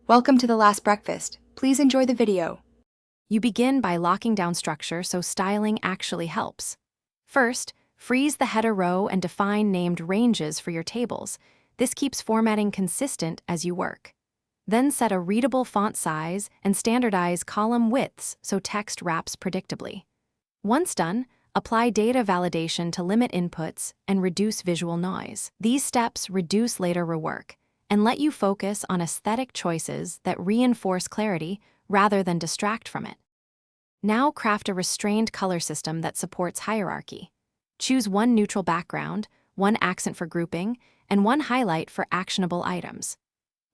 Welcome to the last breakfast. Please enjoy the video. You begin by locking down structure so styling actually helps. First, freeze the header row and define named ranges for your tables. This keeps formatting consistent as you work. Then set a readable font size and standardize column widths so text wraps predictably. Once done, apply data validation to limit inputs and reduce visual noise. These steps reduce later rework and let you focus on aesthetic choices that reinforce clarity rather than distract from it. Now craft a restrained color system that supports hierarchy. Choose one neutral background, one accent for grouping, and one highlight for actionable items.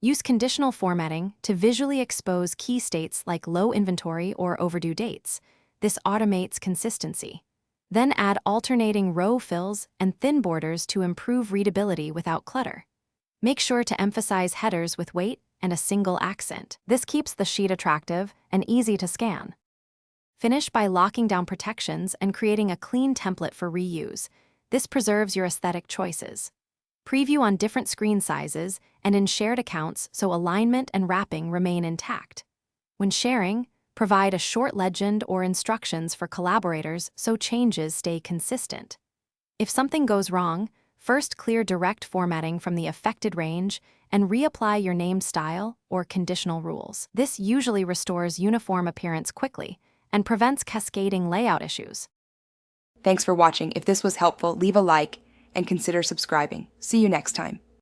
Use conditional formatting to visually expose key states like low inventory or overdue dates. This automates consistency. Then add alternating row fills and thin borders to improve readability without clutter. Make sure to emphasize headers with weight and a single accent. This keeps the sheet attractive and easy to scan. Finish by locking down protections and creating a clean template for reuse. This preserves your aesthetic choices. Preview on different screen sizes and in shared accounts so alignment and wrapping remain intact. When sharing, provide a short legend or instructions for collaborators so changes stay consistent. If something goes wrong, first clear direct formatting from the affected range and reapply your named style or conditional rules. This usually restores uniform appearance quickly and prevents cascading layout issues. Thanks for watching. If this was helpful, leave a like and consider subscribing. See you next time.